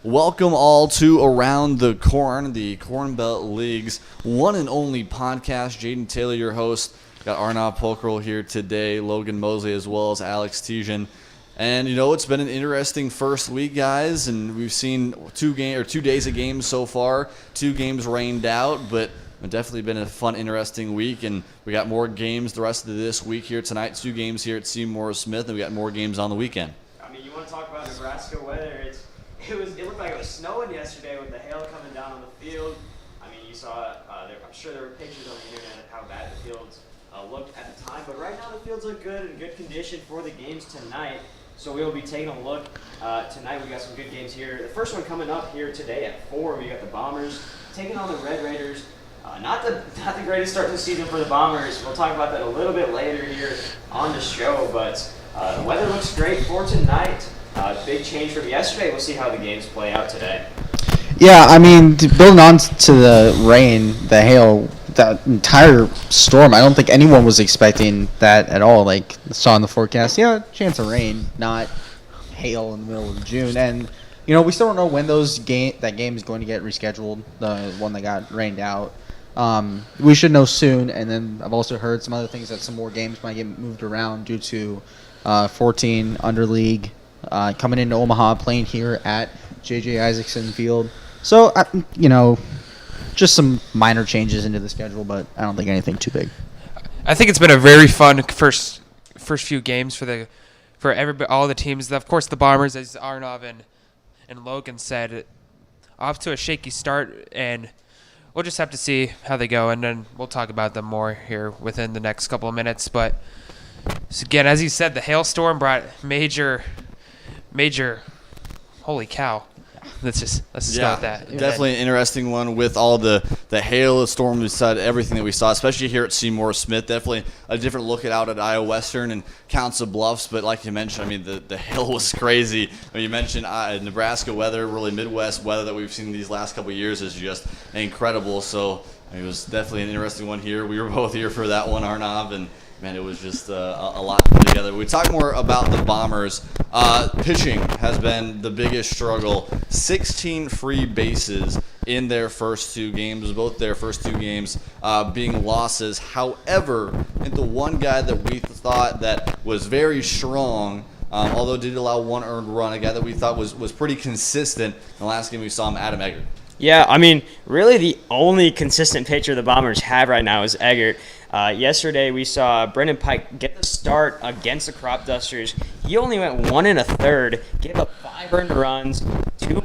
Welcome all to Around the Corn Belt League's one and only podcast. Jaden Taylor, your host. Got Arnav Pohkrel here today, Logan Moseley, as well as Alex Teitjen. And, it's been an interesting first week, guys, and we've seen 2 days of games so far. 2 games rained out, but it's definitely been a fun, interesting week, and we got more games the rest of this week here tonight. 2 games here at Seymour Smith, and we got more games on the weekend. I mean, you want to talk about Nebraska weather? It looked like it was snowing yesterday with the hail coming down on the field. I mean, you saw I'm sure there were pictures on the internet of how bad the fields looked at the time, but right now the fields look good, in good condition for the games tonight. So we will be taking a look tonight. We got some good games here. The first one coming up here today at 4. We got the Bombers taking on the Red Raiders. Not the greatest start to the season for the Bombers. We'll talk about that a little bit later here on the show, but the weather looks great for tonight. Big change from yesterday. We'll see how the games play out today. Yeah, I mean, building on to the rain, the hail, that entire storm, I don't think anyone was expecting that at all. Like, saw in the forecast, chance of rain, not hail in the middle of June. And, we still don't know when that game is going to get rescheduled, the one that got rained out. We should know soon. And then I've also heard some other things that some more games might get moved around due to 14 under league coming into Omaha, playing here at J.J. Isaacson Field. So, just some minor changes into the schedule, but I don't think anything too big. I think it's been a very fun first few games for everybody, all the teams. Of course, the Bombers, as Arnav and Logan said, off to a shaky start, and we'll just have to see how they go, and then we'll talk about them more here within the next couple of minutes. But again, as you said, the hailstorm brought major. Holy cow! Let's just go with that. Definitely an interesting one with all the hail, the storm, we said everything that we saw, especially here at Seymour Smith. Definitely a different look out at Iowa Western and Council Bluffs. But like you mentioned, I mean, the hail was crazy. I mean, you mentioned Nebraska weather, really Midwest weather that we've seen these last couple of years is just incredible. So it was definitely an interesting one here. We were both here for that one, Arnav, and man, it was just a lot to put together. We talk more about the Bombers. Pitching has been the biggest struggle. 16 free bases in their first 2 games, both their first 2 games being losses. However, I think the one guy that we thought that was very strong, although did allow 1 earned run, a guy that we thought was pretty consistent. In the last game we saw him, Adam Eggert. Yeah, I mean, really the only consistent pitcher the Bombers have right now is Eggert. Yesterday we saw Brendan Pike get the start against the Crop Dusters. He only went 1 1/3, gave up 5 earned runs, 2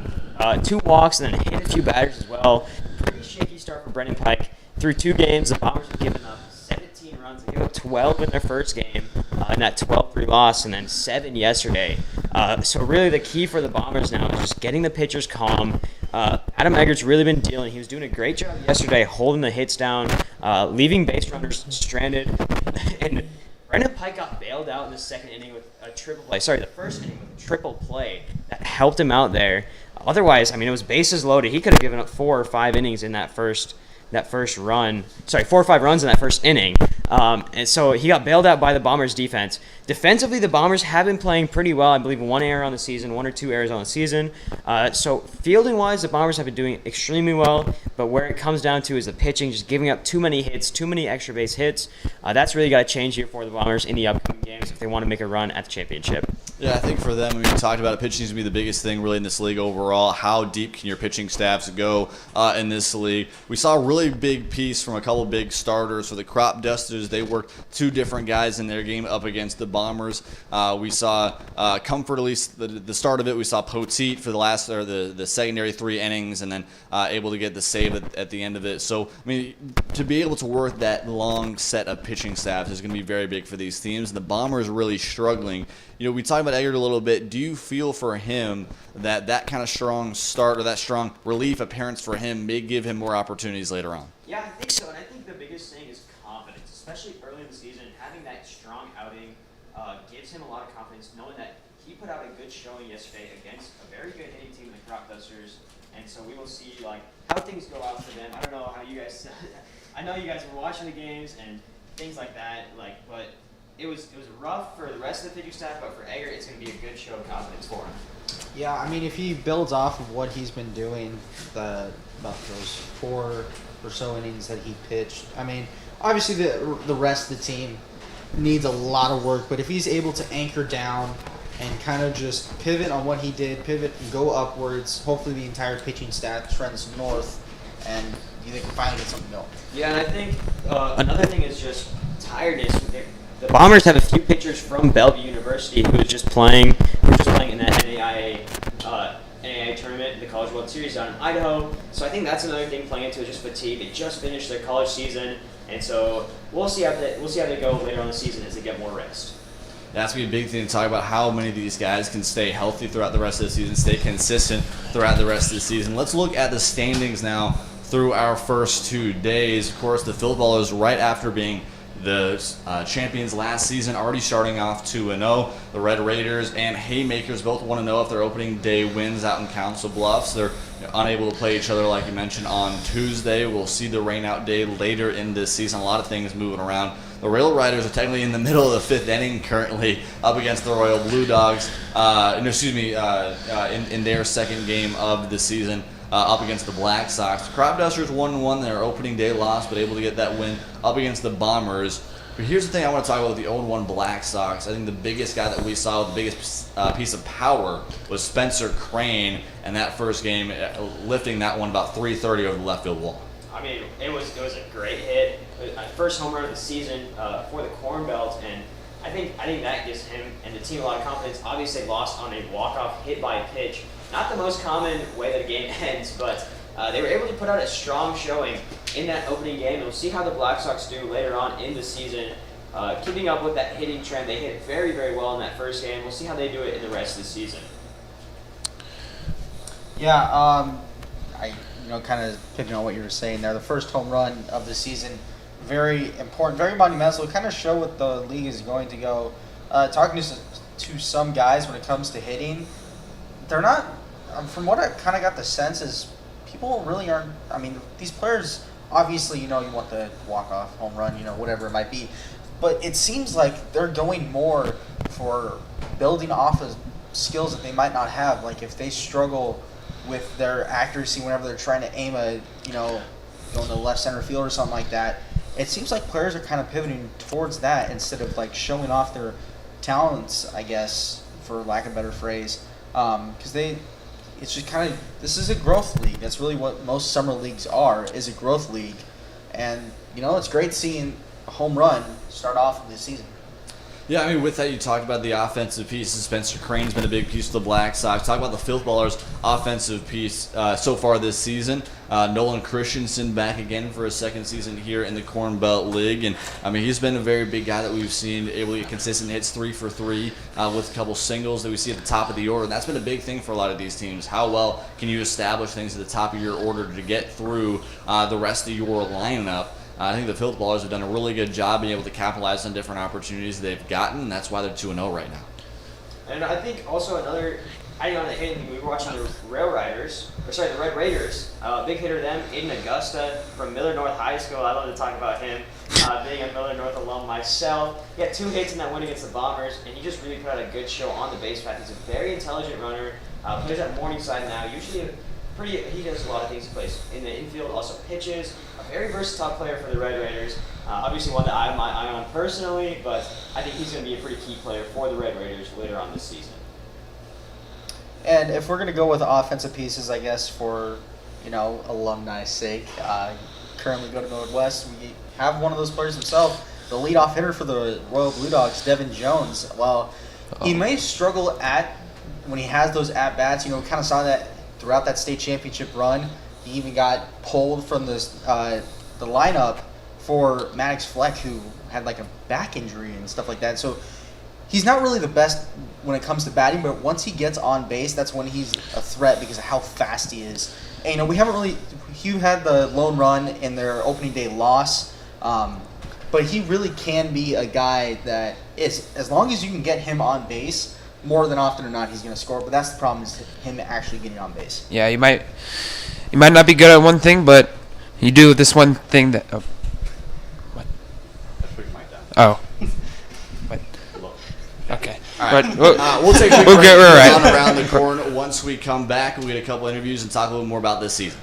walks, and then hit a few batters as well. Pretty shaky start for Brendan Pike. Through 2 games, the Bombers have given up 17 runs. They gave up 12 in their first game, and that 12-3 loss, and then 7 yesterday. So really the key for the Bombers now is just getting the pitchers calm. Adam Eggert's really been dealing. He was doing a great job yesterday holding the hits down, leaving base runners stranded. And Brendan Pike got bailed out in the second inning with a triple play. Sorry, the first inning with a triple play that helped him out there. Otherwise, I mean, it was bases loaded. He could have given up 4 or 5 innings in that first run. Sorry, 4 or 5 runs in that first inning. And so he got bailed out by the Bombers defense. Defensively, the Bombers have been playing pretty well. I believe 1 error on the season, 1 or 2 errors on the season. So fielding-wise, the Bombers have been doing extremely well. But where it comes down to is the pitching, just giving up too many hits, too many extra base hits. That's really got to change here for the Bombers in the upcoming games if they want to make a run at the championship. Yeah, I think for them, we talked about it, pitching is going to be the biggest thing really in this league overall. How deep can your pitching staffs go in this league? We saw a really big piece from a couple big starters for the Crop Dusters. They worked 2 different guys in their game up against the Bombers. We saw comfortably the start of it. We saw Poteet for the secondary 3 innings, and then able to get the save at the end of it. So, I mean, to be able to work that long set of pitching staffs is going to be very big for these teams. The Bombers are really struggling. We talked about Eggert a little bit. Do you feel for him that kind of strong start or that strong relief appearance for him may give him more opportunities later on? Yeah, I think so. And I think the biggest thing is confidence, especially early in the season. Having that strong outing gives him a lot of confidence, knowing that he put out a good showing yesterday against a very good hitting team in the Crop Dusters. And so we will see how things go out for them. I don't know how you guys – I know you guys were watching the games and things like that, but – It was rough for the rest of the pitching staff, but for Eggert, it's going to be a good show of confidence for him. Yeah, I mean, if he builds off of what he's been doing, about those 4 or so innings that he pitched, I mean, obviously the rest of the team needs a lot of work, but if he's able to anchor down and kind of just pivot on what he did, pivot and go upwards, hopefully the entire pitching staff trends north, and you think finally get something going. Yeah, and I think another thing is just tiredness. The Bombers have a few pitchers from Bellevue University who was just playing in that NAIA tournament, the College World Series down in Idaho. So I think that's another thing playing into it, just fatigue. They just finished their college season, and so we'll see how they go later on in the season as they get more rest. That's going to be a big thing to talk about, how many of these guys can stay healthy throughout the rest of the season, stay consistent throughout the rest of the season. Let's look at the standings now through our first 2 days. Of course, the Philballers, right after being the champions last season, already starting off 2-0. The Red Raiders and Haymakers both 1-0 if their opening day wins out in Council Bluffs. They're unable to play each other, like you mentioned, on Tuesday. We'll see the rainout day later in this season. A lot of things moving around. The Rail Riders are technically in the middle of the 5th inning currently, up against the Royal Blue Dogs. In their second game of the season, up against the Black Sox. Crop Dusters 1-1, their opening day loss, but able to get that win up against the Bombers. But here's the thing I want to talk about with the 0-1 Black Sox. I think the biggest guy that we saw with the biggest piece of power was Spencer Crane, and that first game lifting that one about 330 over the left field wall. I mean, it was a great hit. First home run of the season for the Corn Belt, and I think that gives him and the team a lot of confidence. Obviously, they lost on a walk-off hit by pitch. Not the most common way that a game ends, but they were able to put out a strong showing in that opening game. And we'll see how the Black Sox do later on in the season. Keeping up with that hitting trend, they hit very, very well in that first game. We'll see how they do it in the rest of the season. Yeah, kind of picking on what you were saying there. The first home run of the season, very important, very monumental. Kind of show what the league is going to go. Talking to some guys when it comes to hitting, they're not. From what I kind of got the sense is, people really aren't. I mean, these players obviously, you want the walk-off home run, whatever it might be, but it seems like they're going more for building off of skills that they might not have. Like if they struggle with their accuracy whenever they're trying to aim going to the left center field or something like that, it seems like players are kind of pivoting towards that instead of like showing off their talents, I guess, for lack of a better phrase, because it's just kind of, this is a growth league. That's really what most summer leagues are, is a growth league, and it's great seeing a home run start off of the season. Yeah, I mean, with that, you talked about the offensive pieces. Spencer Crane's been a big piece of the Black Sox. Talk about the Filth Ballers' offensive piece so far this season. Nolan Christensen back again for his second season here in the Corn Belt League. And, I mean, he's been a very big guy that we've seen able to get consistent hits, 3 for 3, with a couple singles that we see at the top of the order. And that's been a big thing for a lot of these teams. How well can you establish things at the top of your order to get through the rest of your lineup? I think the Filth Ballers have done a really good job being able to capitalize on different opportunities they've gotten, and that's why they're 2-0 right now. And I think also adding on the hitting, we were watching the the Red Raiders. Big hitter them, Aiden Augusta from Miller North High School. I love to talk about him, being a Miller North alum myself. He had 2 hits in that win against the Bombers, and he just really put out a good show on the base path. He's a very intelligent runner. Plays at Morningside now. Usually he does a lot of things. He plays in the infield, also pitches. A very versatile player for the Red Raiders. Obviously one that I have my eye on personally, but I think he's going to be a pretty key player for the Red Raiders later on this season. And if we're going to go with offensive pieces, I guess, for, alumni's sake, currently go to Northwest, we have one of those players himself, the leadoff hitter for the Royal Blue Dogs, Devin Jones. While he may struggle when he has those at-bats, kind of saw that throughout that state championship run. He even got pulled from the lineup for Maddox Fleck, who had like a back injury and stuff like that. So he's not really the best when it comes to batting, but once he gets on base, that's when he's a threat because of how fast he is. And, we haven't really – Hugh had the lone run in their opening day loss, but he really can be a guy that is – as long as you can get him on base, more than often or not, he's going to score. But that's the problem, is him actually getting on base. Yeah, you might not be good at one thing, but you do this one thing that. Oh. What? Let's put your mic down. Oh. What? Okay. right. But We'll take a quick we'll break get right. on around the corner. Once we come back, we'll get a couple interviews and talk a little more about this season.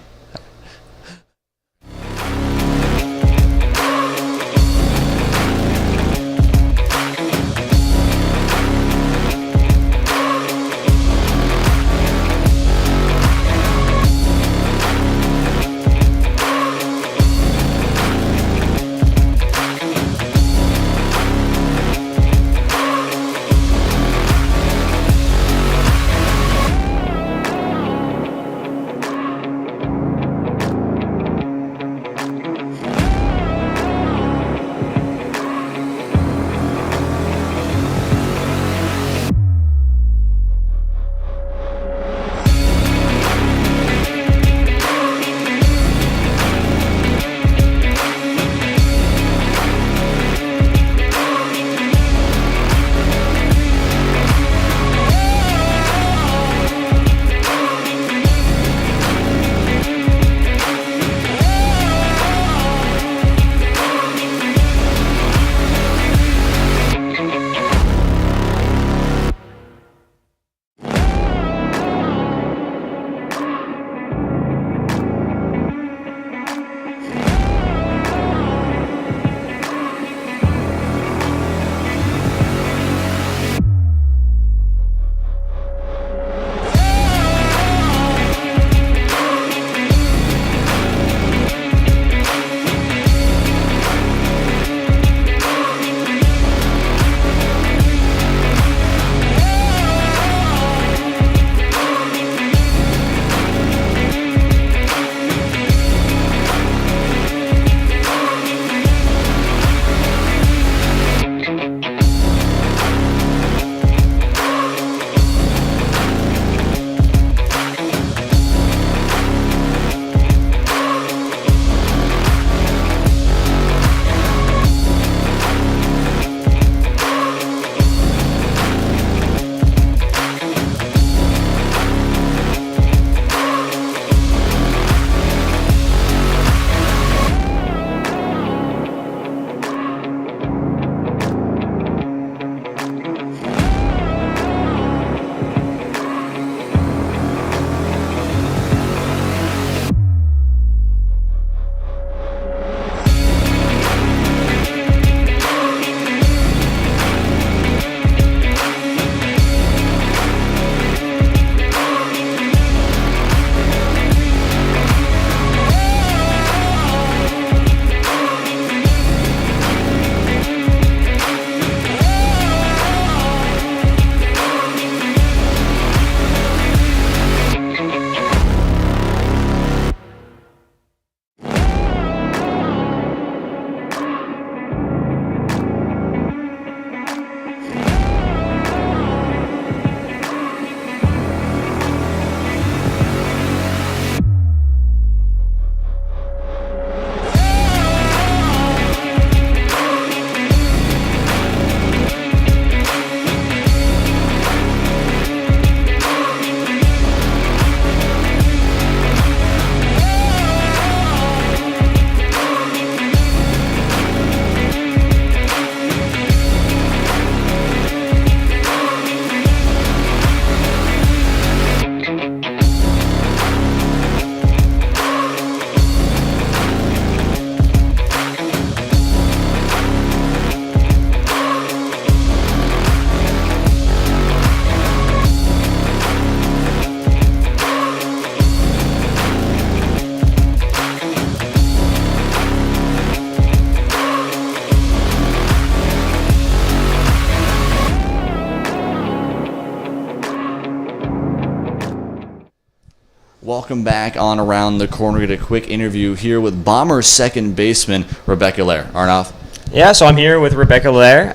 Welcome back on Around the Corner. We get a quick interview here with Bombers second baseman Rebecca Lair. Arnav? Yeah, so I'm here with Rebecca Lair.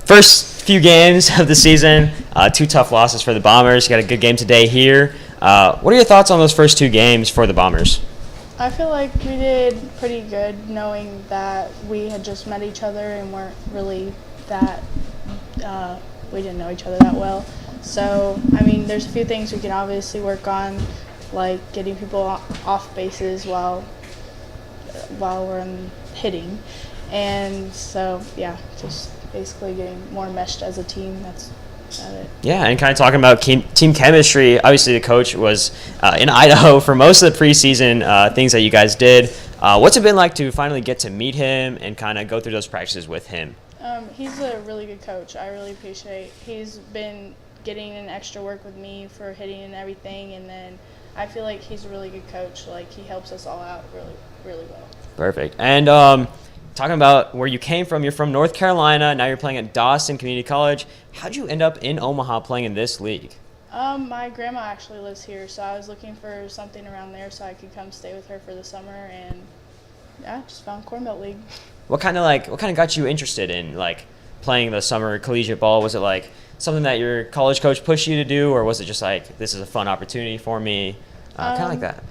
First few games of the season, 2 tough losses for the Bombers. Got a good game today here. What are your thoughts on those first 2 games for the Bombers? I feel like we did pretty good, knowing that we had just met each other and weren't really that, we didn't know each other that well. So, I mean, there's a few things we can obviously work on, like getting people off bases while we're hitting. And so, yeah, just basically getting more meshed as a team. That's about it. Yeah, and kind of talking about team chemistry, obviously the coach was in Idaho for most of the preseason things that you guys did. What's it been like to finally get to meet him and kind of go through those practices with him? He's a really good coach. I really appreciate. He's been getting in extra work with me for hitting and everything, and then I feel like he's a really good coach. Like, he helps us all out really, really well. Perfect. And talking about where you came from, you're from North Carolina. Now you're playing at Dawson Community College. How'd you end up in Omaha playing in this league? My grandma actually lives here, so I was looking for something around there so I could come stay with her for the summer, and yeah, just found Corn Belt League. What kind of got you interested in like playing the summer collegiate ball? Was it like something that your college coach pushed you to do, or was it just like, this is a fun opportunity for me? Kind of like that.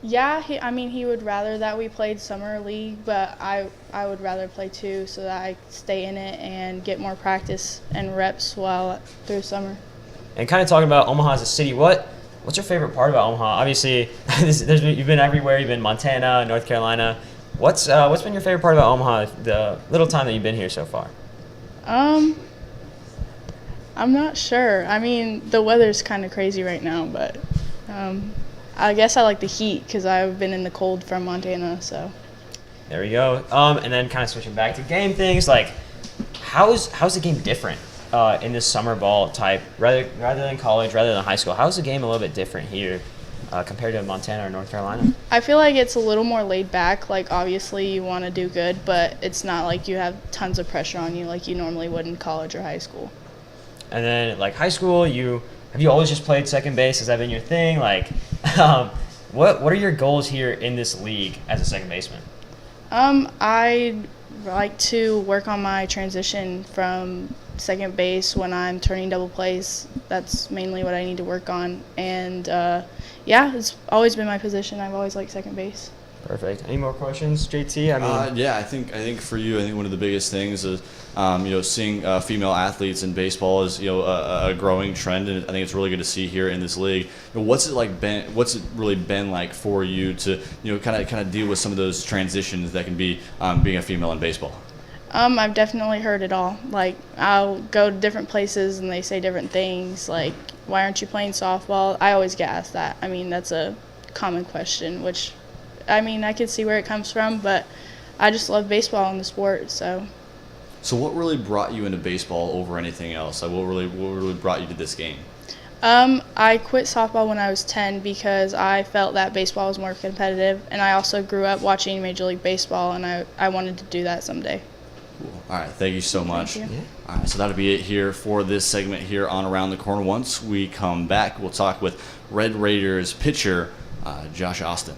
Yeah, he would rather that we played summer league, but I would rather play too, so that I stay in it and get more practice and reps while through summer. And kind of talking about Omaha as a city, what's your favorite part about Omaha? Obviously, you've been everywhere. You've been Montana, North Carolina. What's been your favorite part about Omaha the little time that you've been here so far? I'm not sure. I mean, the weather's kind of crazy right now, but I guess I like the heat because I've been in the cold from Montana. So there we go. And then kind of switching back to game things, like how's the game different in this summer ball type rather than college, rather than high school? How's the game a little bit different here compared to Montana or North Carolina? I feel like it's a little more laid back. Like, obviously you want to do good, but it's not like you have tons of pressure on you like you normally would in college or high school. And then like high school, have you always just played second base? Has that been your thing? Like, what are your goals here in this league as a second baseman? I'd like to work on my transition from second base when I'm turning double plays. That's mainly what I need to work on. And yeah, it's always been my position. I've always liked second base. Perfect. Any more questions, JT? Yeah, I think for you, I think one of the biggest things is seeing female athletes in baseball is a growing trend, and I think it's really good to see here in this league. What's it really been like for you to kind of deal with some of those transitions that can be being a female in baseball? I've definitely heard it all. Like, I'll go to different places and they say different things. Like, why aren't you playing softball? I always get asked that. I mean, that's a common question, which, I mean, I can see where it comes from, but I just love baseball and the sport, so. So what really brought you into baseball over anything else? Like, what really brought you to this game? I quit softball when I was 10 because I felt that baseball was more competitive, and I also grew up watching Major League Baseball, and I wanted to do that someday. Cool. All right, thank you so much. Thank you. All right, so that'll be it here for this segment here on Around the Corner. Once we come back, we'll talk with Red Raiders pitcher Josh Austin.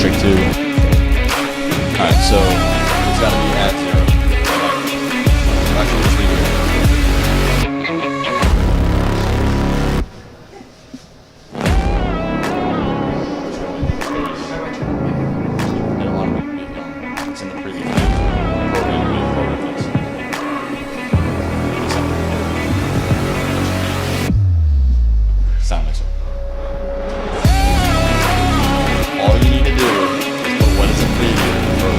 strike 2. All right, so it's got to be at 0. Actually, just leave it here. I don't want to be it's in the preview. Sound mixer. All you need to do is put what is in preview for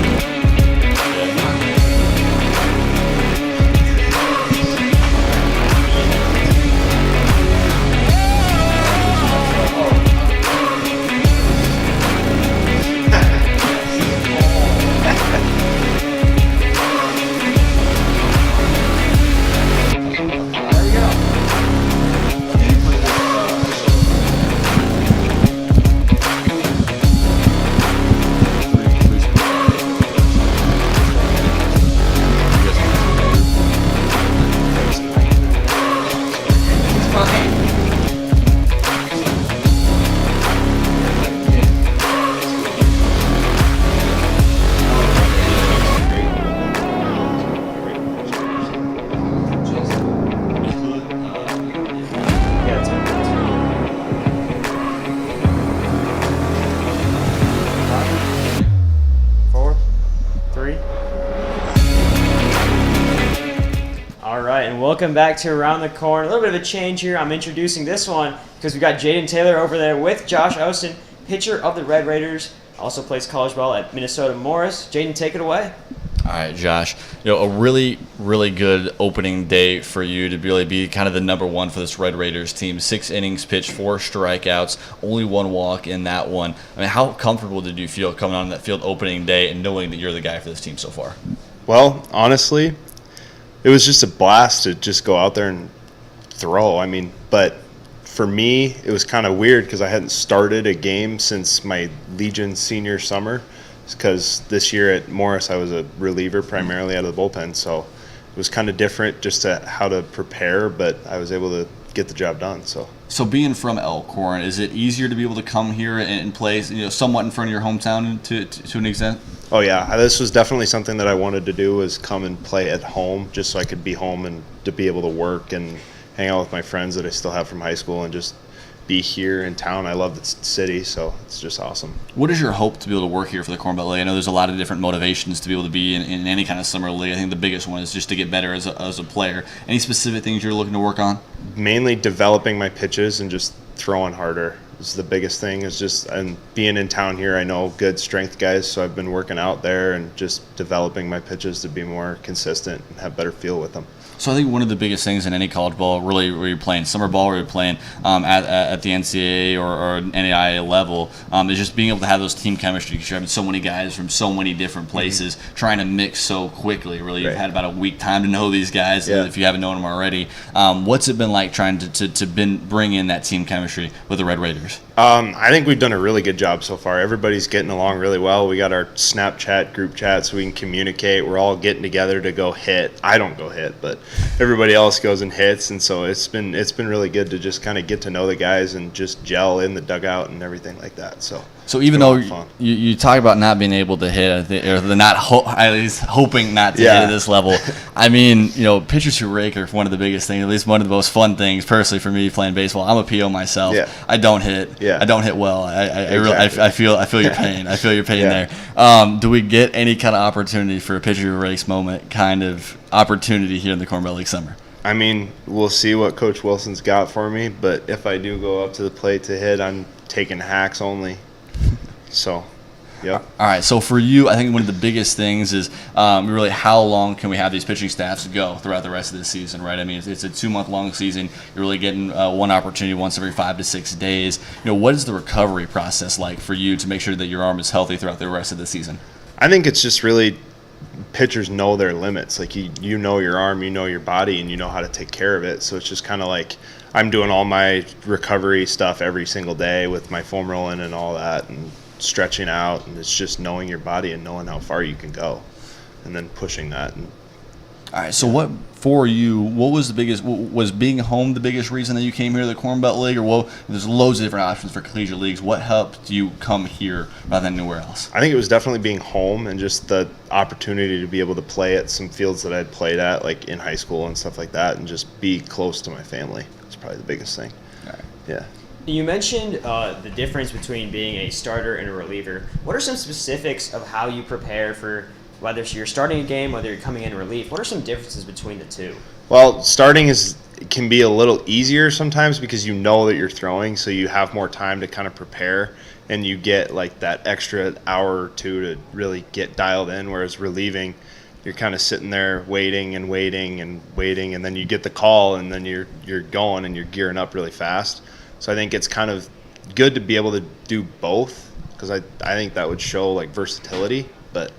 Welcome back to Around the Corner. A little bit of a change here. I'm introducing this one because we got Jaden Taylor over there with Josh Austin, pitcher of the Red Raiders. Also plays college ball at Minnesota Morris. Jaden, take it away. All right, Josh. A really, really good opening day for you to really be kind of the number one for this Red Raiders team. 6 innings pitched, 4 strikeouts, only 1 walk in that one. I mean, how comfortable did you feel coming on that field opening day and knowing that you're the guy for this team so far? Well, honestly, it was just a blast to just go out there and throw. I mean, but for me, it was kind of weird because I hadn't started a game since my Legion senior summer. Because this year at Morris, I was a reliever primarily out of the bullpen. So it was kind of different just to how to prepare, but I was able to get the job done. So being from Elkhorn, is it easier to be able to come here and play, somewhat in front of your hometown to an extent? Oh yeah, this was definitely something that I wanted to do, was come and play at home, just so I could be home and to be able to work and hang out with my friends that I still have from high school and just be here in town. I love the city, so it's just awesome. What is your hope to be able to work here for the Corn Belt League? I know there's a lot of different motivations to be able to be in any kind of summer league. I think the biggest one is just to get better as a player. Any specific things you're looking to work on? Mainly developing my pitches and just throwing harder is the biggest thing. Is just, and being in town here, I know good strength guys, so I've been working out there and just developing my pitches to be more consistent and have better feel with them. So I think one of the biggest things in any college ball, really, where you're playing summer ball, where you're playing at the NCAA or NAIA level, is just being able to have those team chemistry, because you're having so many guys from so many different places trying to mix so quickly. Really, you've had about a week time to know these guys if you haven't known them already. What's it been like trying to bring in that team chemistry with the Red Raiders? I think we've done a really good job so far. Everybody's getting along really well. We got our Snapchat group chat so we can communicate. We're all getting together to go hit. I don't go hit, but everybody else goes and hits, and so it's been really good to just kind of get to know the guys and just gel in the dugout and everything like that. So even though you talk about not being able to hit, or the at least hoping not to hit at this level, I mean, pitchers who rake are one of the biggest things, at least one of the most fun things personally for me playing baseball. I'm a PO myself. Yeah. I don't hit. Yeah. I don't hit well. I feel your pain. I feel your pain there. Do we get any kind of opportunity for a pitcher who rakes moment kind of opportunity here in the Corn Belt League summer? I mean, we'll see what Coach Wilson's got for me, but if I do go up to the plate to hit, I'm taking hacks only. So, yeah. All right. So for you, I think one of the biggest things is really how long can we have these pitching staffs go throughout the rest of the season, right? I mean, it's a 2-month-long season. You're really getting one opportunity once every 5 to 6 days. What is the recovery process like for you to make sure that your arm is healthy throughout the rest of the season? I think it's just really pitchers know their limits. Like you know your arm, you know your body, and you know how to take care of it. So it's just kind of like I'm doing all my recovery stuff every single day with my foam rolling and all that, and stretching out, and it's just knowing your body and knowing how far you can go and then pushing that. All right, so what for you, what was the biggest? Was being home the biggest reason that you came here to the Corn Belt League, or there's loads of different options for collegiate leagues. What helped you come here rather than anywhere else? I think it was definitely being home and just the opportunity to be able to play at some fields that I'd played at, like in high school and stuff like that, and just be close to my family. It's probably the biggest thing. Yeah. You mentioned the difference between being a starter and a reliever. What are some specifics of how you prepare for whether you're starting a game, whether you're coming in relief? What are some differences between the two? Well, starting can be a little easier sometimes because you know that you're throwing, so you have more time to kind of prepare, and you get like that extra hour or two to really get dialed in, whereas relieving, you're kind of sitting there waiting, and then you get the call, and then you're going and you're gearing up really fast. So I think it's kind of good to be able to do both, because I think that would show like versatility. But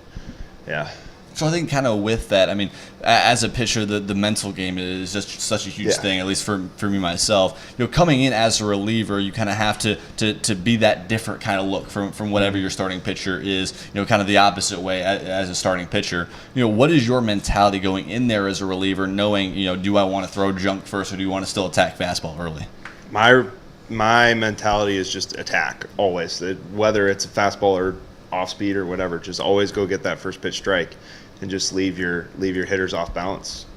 yeah. So I think kind of with that, I mean, as a pitcher, the mental game is just such a huge thing, at least for me myself. Coming in as a reliever, you kind of have to be that different kind of look from whatever your starting pitcher is, kind of the opposite way as a starting pitcher. What is your mentality going in there as a reliever, knowing, do I want to throw junk first, or do you want to still attack fastball early? My mentality is just attack always, whether it's a fastball or off speed or whatever. Just always go get that first pitch strike, and just leave your hitters off balance.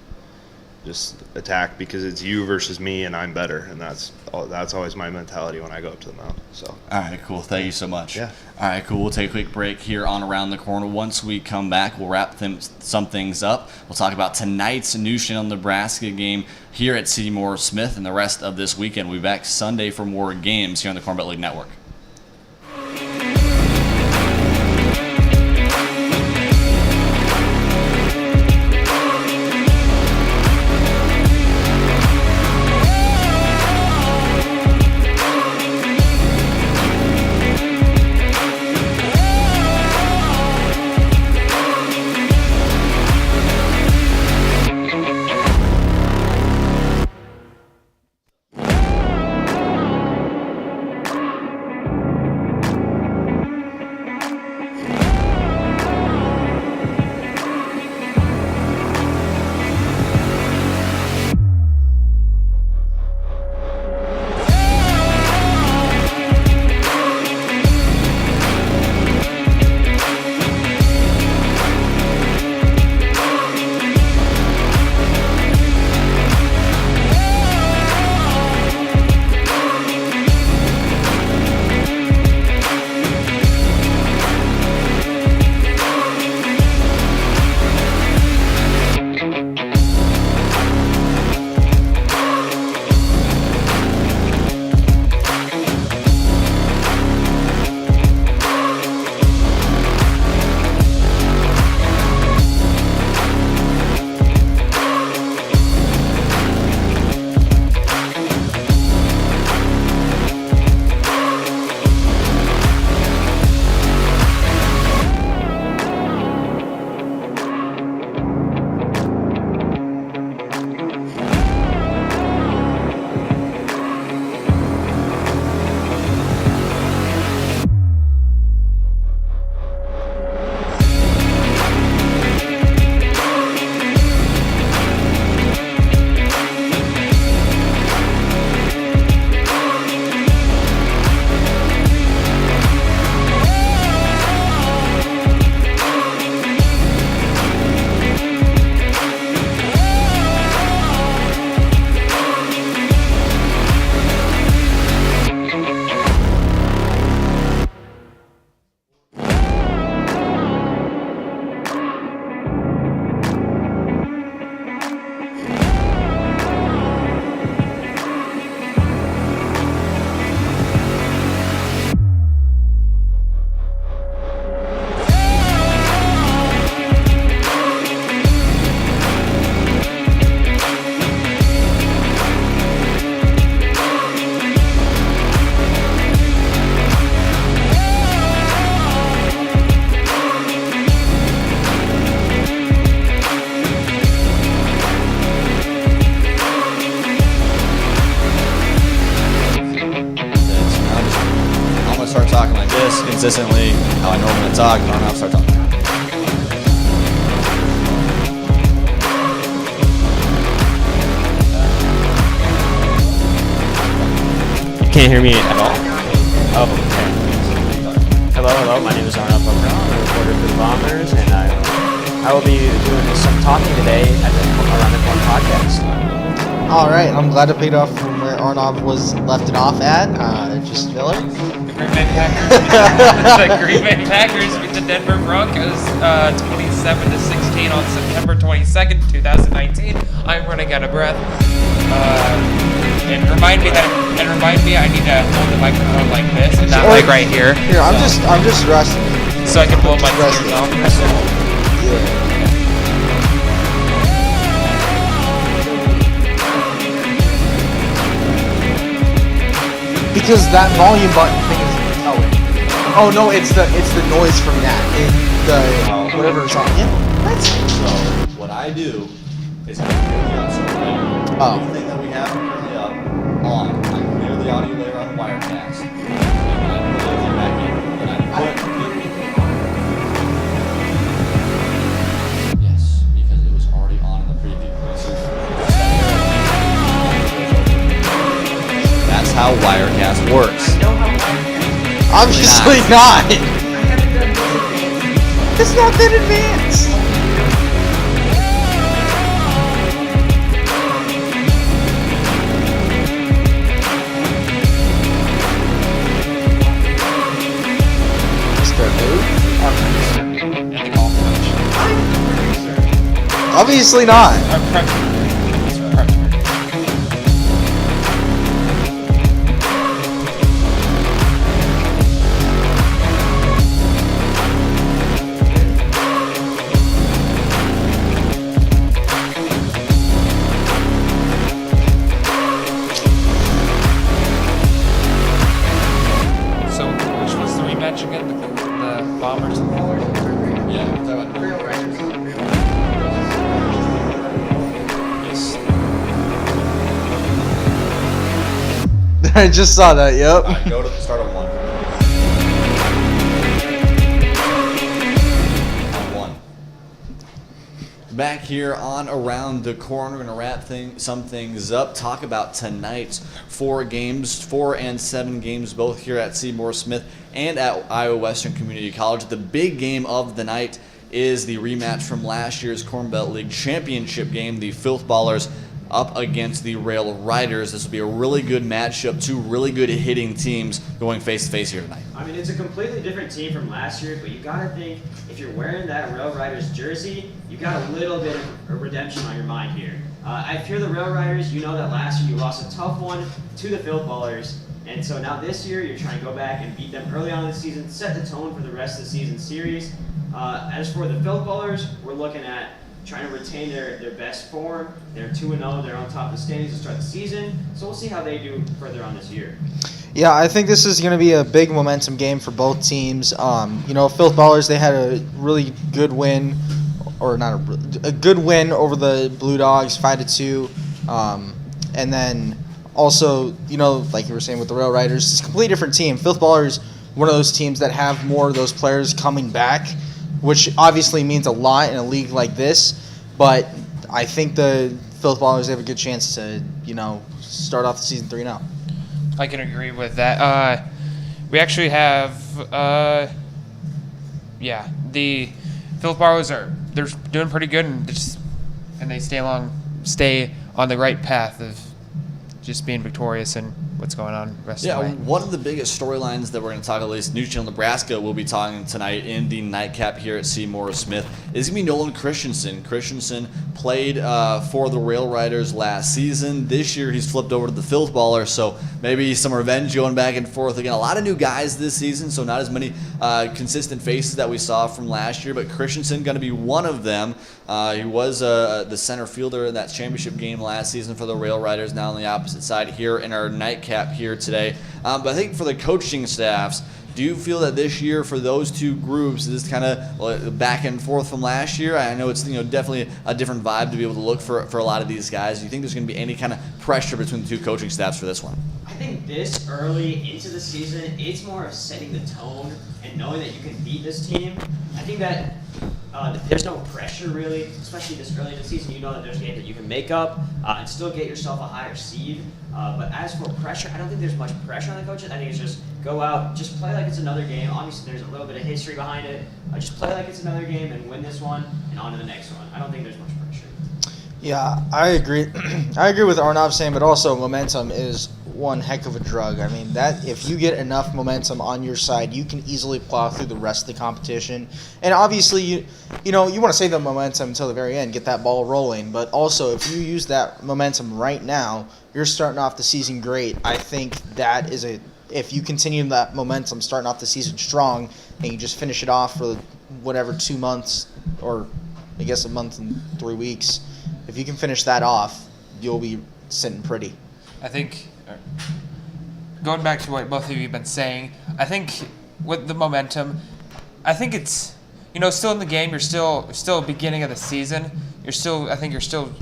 Just attack, because it's you versus me, and I'm better, and that's always my mentality when I go up to the mound. So. All right, cool. Thank you so much. Yeah. All right, cool. We'll take a quick break here on Around the Corner. Once we come back, we'll wrap some things up. We'll talk about tonight's Newsham, Nebraska game here at Seymour Smith, and the rest of this weekend. We'll be back Sunday for more games here on the Corn Belt League Network. Consistently how I normally talk, and I'll start talking. can't hear me at all? Oh, okay. Hello. My name is Arnav Pohkrel. I'm a reporter for the Bombers, and I will be doing some talking today at the Around the Corn podcast. All right, I'm glad to pick it up from where Arnav was left it off at. Just filler. The Green Bay Packers. The Green Bay Packers beat the Denver Broncos 27-16 on September 22nd, 2019. I'm running out of breath. And remind me I need to hold the microphone like this and not like right here. Here, I'm just resting. So I can blow my Resting. ears off. Yeah. Because that volume button thing is oh no, it's the noise from that. Whatever's on. Yeah. So what I do is I clear the everything that we have currently up on. I clear the audio layer on the Wirecast. And I put everything back in. And I put yes, because it was already on in the preview. That's how Wirecast works. Obviously not. It's not that advanced. Obviously not. So, which was the rematch again? The Bombers and Yeah, we're talking about real I just saw that. Yep. Alright, go to the start of 1. On 1. Back here on Around the Corner, we're going to wrap some things up. Talk about tonight's 4 games, 4 and 7 games, both here at Seymour Smith and at Iowa Western Community College. The big game of the night is the rematch from last year's Corn Belt League championship game, the Filth Ballers up against the Rail Riders. This will be a really good matchup, 2 really good hitting teams going face-to-face here tonight. I mean, it's a completely different team from last year, but you gotta think, if you're wearing that Rail Riders jersey, you got a little bit of redemption on your mind here. If you're the Rail Riders, you know that last year you lost a tough one to the Filth Ballers, and so now this year you're trying to go back and beat them early on in the season, set the tone for the rest of the season series. As for the Filth Ballers, we're looking at trying to retain their best form. They're 2-0. They're on top of the standings to start the season. So we'll see how they do further on this year. Yeah, I think this is going to be a big momentum game for both teams. Filth Ballers, they had a really good win, or not a good win over the Blue Dogs, 5-2. And then also, like you were saying with the Rail Riders, it's a completely different team. Filth Ballers, one of those teams that have more of those players coming back, which obviously means a lot in a league like this. But I think the Filth Ballers have a good chance to, start off the season 3-0. I can agree with that. We actually have, the Filth Ballers they're doing pretty good, and they stay on the right path of just being victorious and what's going on the rest of the way. One of the biggest storylines that we're going to talk, at least Newcastle, Nebraska will be talking tonight in the nightcap here at Seymour Smith, is going to be Nolan Christensen. Christensen played for the Rail Riders last season. This year he's flipped over to the Filth Ballers, so maybe some revenge going back and forth. Again, a lot of new guys this season, so not as many consistent faces that we saw from last year, but Christensen going to be one of them. He was the center fielder in that championship game last season for the Rail Riders, now on the opposite side here in our nightcap here today. But I think for the coaching staffs, do you feel that this year for those two groups is kind of back and forth from last year? I know it's definitely a different vibe to be able to look for a lot of these guys. Do you think there's going to be any kind of pressure between the two coaching staffs for this one? I think this early into the season, it's more of setting the tone and knowing that you can beat this team. I think that there's no pressure really, especially this early in the season. You know that there's games that you can make up and still get yourself a higher seed. But as for pressure, I don't think there's much pressure on the coaches. I think it's just go out, just play like it's another game. Obviously, there's a little bit of history behind it. Just play like it's another game and win this one and on to the next one. I don't think there's much pressure. Yeah, I agree. I agree with Arnav saying, but also momentum is one heck of a drug. I mean, that if you get enough momentum on your side, you can easily plow through the rest of the competition. And obviously, you want to save the momentum until the very end, get that ball rolling. But also, if you use that momentum right now, you're starting off the season great. I think that is if you continue that momentum, starting off the season strong, and you just finish it off for whatever 2 months, or I guess a month and 3 weeks. If you can finish that off, you'll be sitting pretty. I think, going back to what both of you have been saying, I think with the momentum, I think it's, still in the game. You're still beginning of the season. I think you're still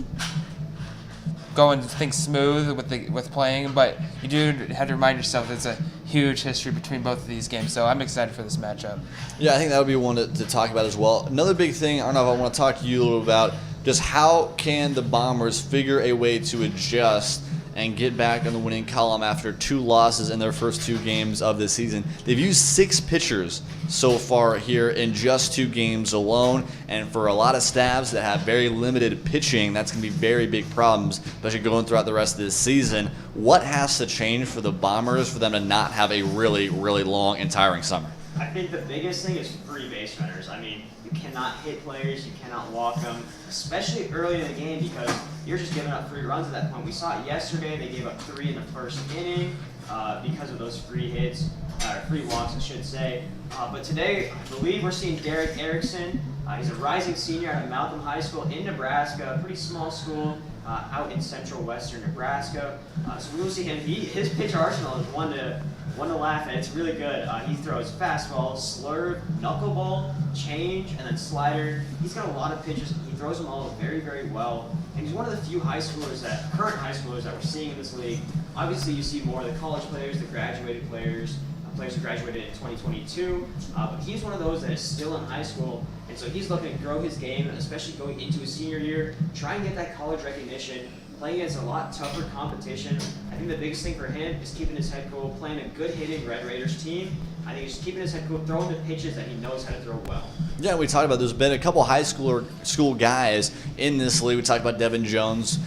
going things smooth with playing, but you do have to remind yourself there's a huge history between both of these games. So I'm excited for this matchup. Yeah, I think that would be one to talk about as well. Another big thing, Arnav, I want to talk to you a little about just how can the Bombers figure a way to adjust and get back on the winning column after 2 losses in their first 2 games of the season. They've used 6 pitchers so far here in just 2 games alone, and for a lot of staffs that have very limited pitching, that's going to be very big problems, especially going throughout the rest of this season. What has to change for the Bombers for them to not have a really, really long and tiring summer? I think the biggest thing is free base runners. I mean, you cannot hit players, you cannot walk them, especially early in the game because you're just giving up free runs at that point. We saw it yesterday. They gave up 3 in the first inning because of those free hits, free walks, I should say. But today, I believe we're seeing Derek Erickson. He's a rising senior out of Malcolm High School in Nebraska, a pretty small school out in central western Nebraska. So we will see him. His pitch arsenal is one to laugh at. It's really good. He throws fastball, slurve, knuckleball, change, and then slider. He's got a lot of pitches. He throws them all very, very well. And he's one of the few current high schoolers that we're seeing in this league. Obviously, you see more of the college players, the graduated players who graduated in 2022. But he's one of those that is still in high school. And so he's looking to grow his game, especially going into his senior year, try and get that college recognition, playing against a lot tougher competition. I think the biggest thing for him is keeping his head cool, playing a good hitting Red Raiders team. I think he's keeping his head cool, throwing the pitches that he knows how to throw well. Yeah, we talked about there's been a couple school guys in this league. We talked about Devin Jones.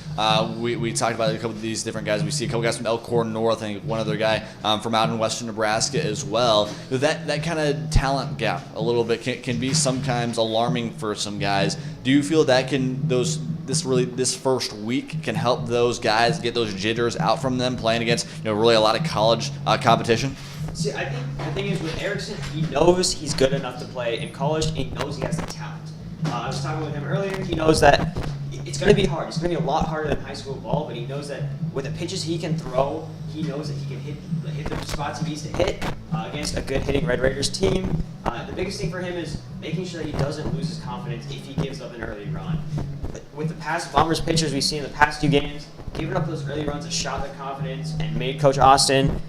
We talked about a couple of these different guys. We see a couple guys from Elkhorn North. I think one other guy from out in western Nebraska as well. That kind of talent gap a little bit can be sometimes alarming for some guys. Do you feel that this first week can help those guys get those jitters out from them playing against really a lot of college competition? See, I think the thing is with Erickson, he knows he's good enough to play in college, and he knows he has the talent. I was talking with him earlier. He knows that it's going to be hard. It's going to be a lot harder than high school ball, but he knows that with the pitches he can throw, he knows that he can hit the spots he needs to hit against a good hitting Red Raiders team. The biggest thing for him is making sure that he doesn't lose his confidence if he gives up an early run. With the past Bombers pitchers we've seen in the past 2 games, giving up those early runs has shot their confidence and made Coach Austin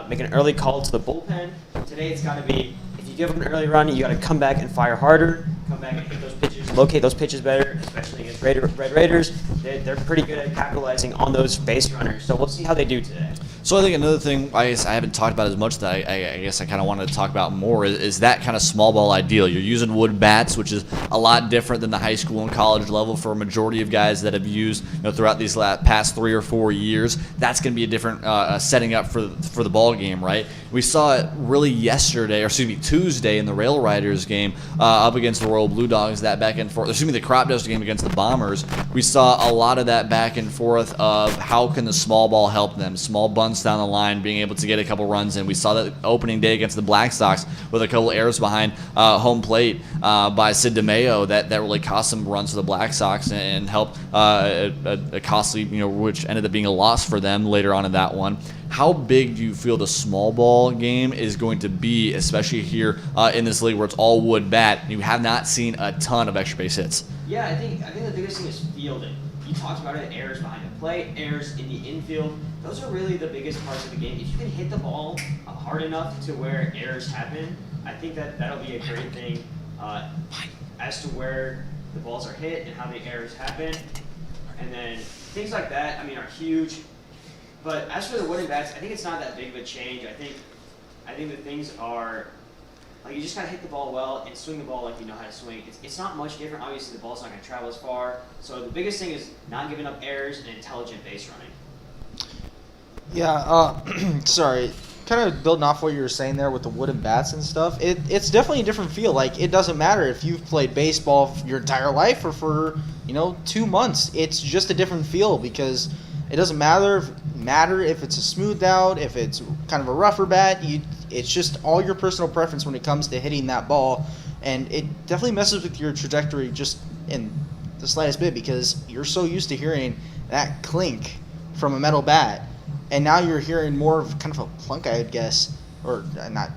make an early call to the bullpen. Today it's got to be, if you give up an early run, you got to come back and fire harder, come back and hit those pitches, locate those pitches better, especially against Red Raiders. They're pretty good at capitalizing on those base runners, so we'll see how they do today. So I think another thing I haven't talked about as much that I guess I kind of wanted to talk about more is that kind of small ball ideal. You're using wood bats, which is a lot different than the high school and college level for a majority of guys that have used throughout these past 3 or 4 years. That's going to be a different setting up for the ball game, right? We saw it really Tuesday in the Rail Riders game up against the Royal Blue Dogs. That back and forth. The Crop Duster game against the Bombers. We saw a lot of that back and forth of how can the small ball help them. Small bunts down the line, being able to get a couple runs in. We saw that opening day against the Black Sox with a couple errors behind home plate by Sid DeMayo that really cost some runs for the Black Sox and helped a costly, which ended up being a loss for them later on in that one. How big do you feel the small ball game is going to be, especially here in this league where it's all wood bat? You have not seen a ton of extra base hits. Yeah, I think the biggest thing is fielding. You talked about it, errors behind the plate, errors in the infield. Those are really the biggest parts of the game. If you can hit the ball hard enough to where errors happen, I think that'll be a great thing. as to where the balls are hit and how the errors happen. And then things like that, I mean, are huge. But as for the wooden bats, I think it's not that big of a change. I think the things are, like, you just gotta hit the ball well and swing the ball like you know how to swing. It's not much different. Obviously, the ball's not gonna travel as far. So the biggest thing is not giving up errors and intelligent base running. Yeah, sorry. Kind of building off what you were saying there with the wooden bats and stuff, it's definitely a different feel. Like, it doesn't matter if you've played baseball your entire life or for, 2 months. It's just a different feel because it doesn't matter if it's a smoothed out, if it's kind of a rougher bat. It's just all your personal preference when it comes to hitting that ball. And it definitely messes with your trajectory just in the slightest bit because you're so used to hearing that clink from a metal bat. And now you're hearing more of kind of a plunk, I would guess, or not,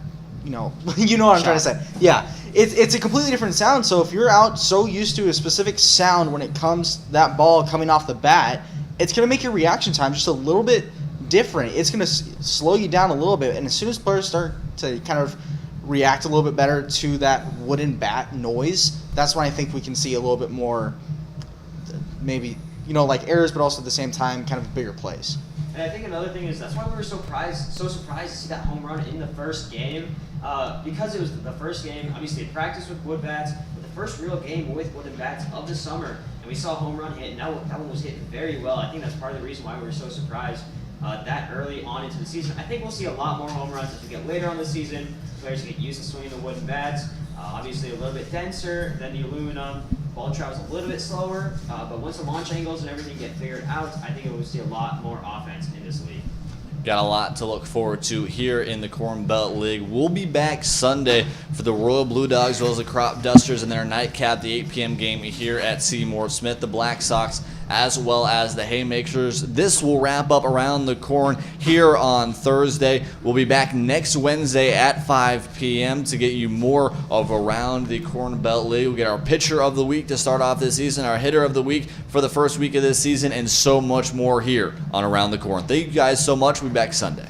you know what I'm trying to say. Yeah, it's a completely different sound. So if you're out so used to a specific sound when it comes that ball coming off the bat, it's gonna make your reaction time just a little bit different. It's gonna slow you down a little bit. And as soon as players start to kind of react a little bit better to that wooden bat noise, that's when I think we can see a little bit more, maybe like errors, but also at the same time kind of bigger plays. And I think another thing is that's why we were so surprised to see that home run in the first game, because it was the first game. Obviously, they practiced with wood bats, but the first real game with wooden bats of the summer, and we saw a home run hit, and that one was hit very well. I think that's part of the reason why we were so surprised that early on into the season. I think we'll see a lot more home runs as we get later on the season. Players get used to swinging the wooden bats. Obviously, a little bit denser than the aluminum. Ball travels a little bit slower, but once the launch angles and everything get figured out, I think we'll see a lot more offense in this league. Got a lot to look forward to here in the Corn Belt League. We'll be back Sunday for the Royal Blue Dogs as well as the Crop Dusters and their nightcap, the 8 p.m. game here at Seymour Smith. The Black Sox as well as the Haymakers. This will wrap up Around the Corn here on Thursday. We'll be back next Wednesday at 5 p.m. to get you more of Around the Corn Belt League. We'll get our pitcher of the week to start off this season, our hitter of the week for the first week of this season, and so much more here on Around the Corn. Thank you guys so much. We'll be back Sunday.